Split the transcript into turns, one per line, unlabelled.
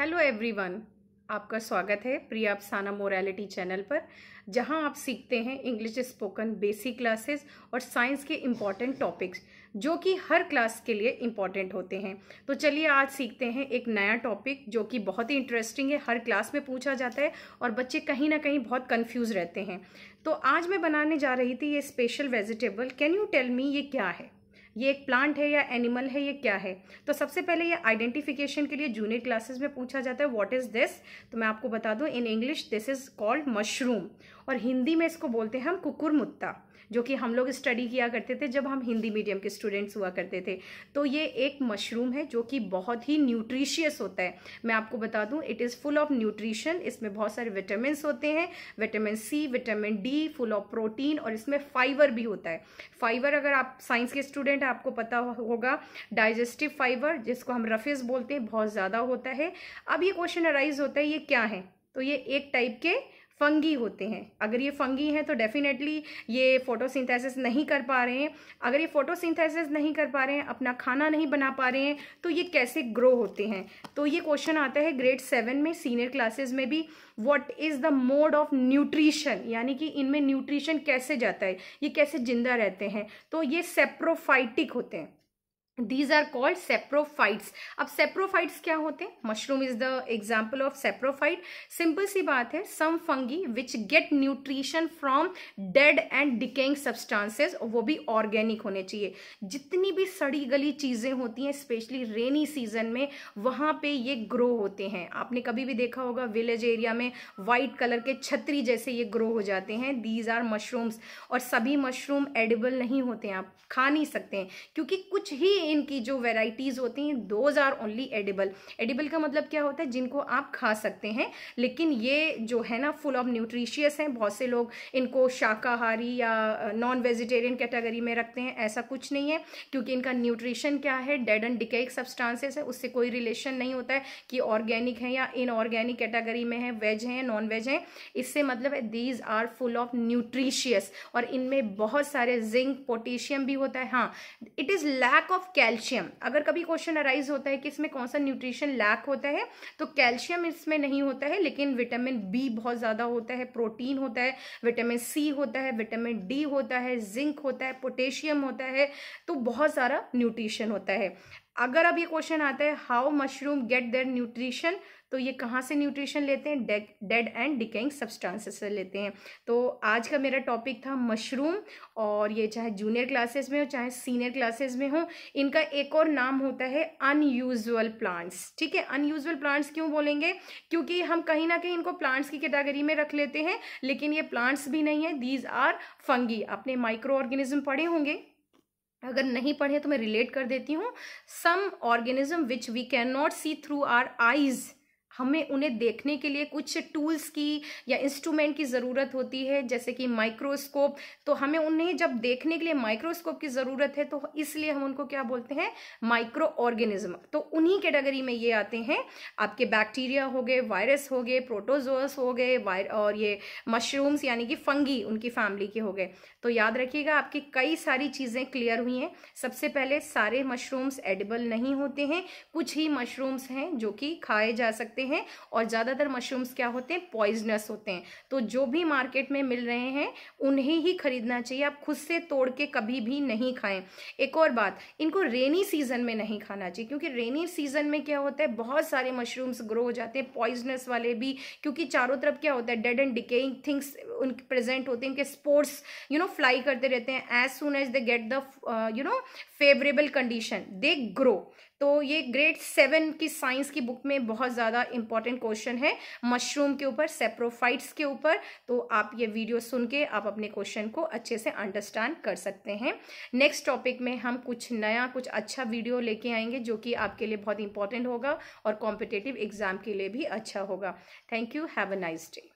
Hello everyone, आपका स्वागत है प्रिया अफसाना मोरालिटी चैनल पर, जहां आप सीखते हैं इंग्लिश स्पोकन बेसिक क्लासेस और साइंस के इम्पॉर्टेंट टॉपिक्स जो कि हर क्लास के लिए इम्पॉर्टेंट होते हैं। तो चलिए आज सीखते हैं एक नया टॉपिक जो कि बहुत ही इंटरेस्टिंग है, हर क्लास में पूछा जाता है और बच्चे कहीं ना कहीं बहुत कंफ्यूज रहते हैं। तो आज मैं बनाने जा रही थी ये special vegetable. Can you tell me ये क्या है? ये एक प्लांट है या एनिमल है, ये क्या है? तो सबसे पहले ये आइडेंटिफिकेशन के लिए जूनियर क्लासेस में पूछा जाता है व्हाट इज दिस। तो मैं आपको बता दूं, in English this is called mushroom और हिंदी में इसको बोलते हैं हम कुकुरमुत्ता, जो कि हम लोग स्टडी किया करते थे जब हम हिंदी मीडियम के स्टूडेंट्स हुआ करते थे। तो ये एक मशरूम है जो कि बहुत ही न्यूट्रिशियस होता है। मैं आपको बता दूं, it is full of nutrition. इसमें बहुत सारे विटामिन होते हैं, vitamin C, vitamin D, full of protein, और इसमें फाइबर भी होता है। फाइबर, अगर आप साइंस के स्टूडेंट हैं आपको पता होगा, डाइजेस्टिव फाइबर जिसको हम रफेज बोलते हैं, बहुत ज़्यादा होता है। अब ये क्वेश्चन अराइज होता है ये क्या है? तो ये एक टाइप के फंगी होते हैं। अगर ये फंगी हैं तो डेफिनेटली ये फोटोसिंथेसिस नहीं कर पा रहे हैं। अगर ये फोटोसिंथेसिस नहीं कर पा रहे हैं, अपना खाना नहीं बना पा रहे हैं, तो ये कैसे ग्रो होते हैं? तो ये क्वेश्चन आता है ग्रेड 7 में, सीनियर क्लासेस में भी। What is the mode of nutrition, यानी कि इनमें न्यूट्रिशन कैसे जाता है, ये कैसे जिंदा रहते हैं? तो ये सेप्रोफाइटिक होते हैं। These are called saprophytes। अब सेप्रोफाइट्स क्या होते हैं? Mushroom is the example of saprophyte. Simple सी बात है, some fungi which get nutrition from dead and decaying substances, वो भी ऑर्गेनिक होने चाहिए। जितनी भी सड़ी गली चीजें होती हैं स्पेशली रेनी सीजन में, वहां पे ये ग्रो होते हैं। आपने कभी भी देखा होगा विलेज एरिया में व्हाइट कलर के छतरी जैसे ये ग्रो हो जाते हैं। These are mushrooms. और सभी मशरूम एडिबल नहीं होते हैं, आप खा नहीं सकते हैं, क्योंकि कुछ ही इनकी जो वेराइटीज होती हैं those are only edible. Edible का मतलब क्या होता है? जिनको आप खा सकते हैं। लेकिन ये जो है ना, फुल ऑफ न्यूट्रिशियस हैं। बहुत से लोग इनको शाकाहारी या नॉन वेजिटेरियन कैटेगरी में रखते हैं। ऐसा कुछ नहीं है, क्योंकि इनका न्यूट्रिशन क्या है, डेड एंड डिकेइंग सब्सटेंसेस है, उससे कोई रिलेशन नहीं होता है कि ऑर्गेनिक है या इनऑर्गेनिक कैटेगरी में है, वेज है या नॉन वेज है। इससे मतलब है these are full of nutritious, और इनमें बहुत सारे जिंक, पोटेशियम भी होता है। हाँ, it is lack of calcium. अगर कभी क्वेश्चन अराइज होता है कि इसमें कौन सा न्यूट्रिशन लैक होता है, तो कैल्शियम इसमें नहीं होता है, लेकिन विटामिन बी बहुत ज्यादा होता है, प्रोटीन होता है, विटामिन सी होता है, विटामिन डी होता है, जिंक होता है, पोटेशियम होता है। तो बहुत सारा न्यूट्रिशन होता है। अगर अब ये क्वेश्चन आता है how mushroom get their nutrition, तो ये कहाँ से न्यूट्रिशन लेते हैं? डेड एंड डिकेइंग सब्सटेंसेस से लेते हैं। तो आज का मेरा टॉपिक था मशरूम, और ये चाहे जूनियर क्लासेस में हो चाहे सीनियर क्लासेस में हो, इनका एक और नाम होता है अनयूजुअल प्लांट्स। ठीक है, अनयूजुअल प्लांट्स क्यों बोलेंगे? क्योंकि हम कहीं ना कहीं इनको प्लांट्स की कैटेगरी में रख लेते हैं, लेकिन ये प्लांट्स भी नहीं है, दीज आर फंगी। आपने माइक्रो ऑर्गेनिज्म पढ़े होंगे, अगर नहीं पढ़े तो मैं रिलेट कर देती हूँ। Some organism which we can not see through our eyes, हमें उन्हें देखने के लिए कुछ टूल्स की या इंस्ट्रूमेंट की ज़रूरत होती है, जैसे कि माइक्रोस्कोप। तो हमें उन्हें जब देखने के लिए माइक्रोस्कोप की ज़रूरत है, तो इसलिए हम उनको क्या बोलते हैं? Micro organism. तो उन्हीं कैटेगरी में ये आते हैं। आपके बैक्टीरिया हो गए, वायरस हो गए, प्रोटोजोअस हो गए, और ये मशरूम्स यानी कि फंगी उनकी फैमिली के हो गए। तो याद रखिएगा, आपकी कई सारी चीज़ें क्लियर हुई हैं। सबसे पहले, सारे मशरूम्स एडिबल नहीं होते हैं, कुछ ही मशरूम्स हैं जो कि खाए जा सकते हैं, और ज़्यादातर मशरूम्स क्या होते हैं? पॉइजनस होते हैं। तो जो भी मार्केट में मिल रहे हैं उन्हें ही खरीदना चाहिए, आप खुद से तोड़ के कभी भी नहीं खाएं। एक और बात, इनको रेनी सीजन में नहीं खाना चाहिए, क्योंकि रेनी सीजन में क्या होता है, बहुत सारे मशरूम्स ग्रो हो जाते हैं, पॉइजनस वाले भी, क्योंकि चारों तरफ क्या होता है, डेड एंड डिकेइंग थिंग्स उनके प्रेजेंट होते हैं, इनके स्पोर्स फ्लाई करते रहते हैं। As soon as they get the favourable condition they grow. तो ये ग्रेड 7 की साइंस की बुक में बहुत ज़्यादा इंपॉर्टेंट क्वेश्चन है मशरूम के ऊपर, सेप्रोफाइट्स के ऊपर। तो आप ये वीडियो सुन के आप अपने क्वेश्चन को अच्छे से अंडरस्टैंड कर सकते हैं। नेक्स्ट टॉपिक में हम कुछ नया, कुछ अच्छा वीडियो लेके आएंगे जो कि आपके लिए बहुत इंपॉर्टेंट होगा और कॉम्पिटिटिव एग्जाम के लिए भी अच्छा होगा। Thank you, have a nice day.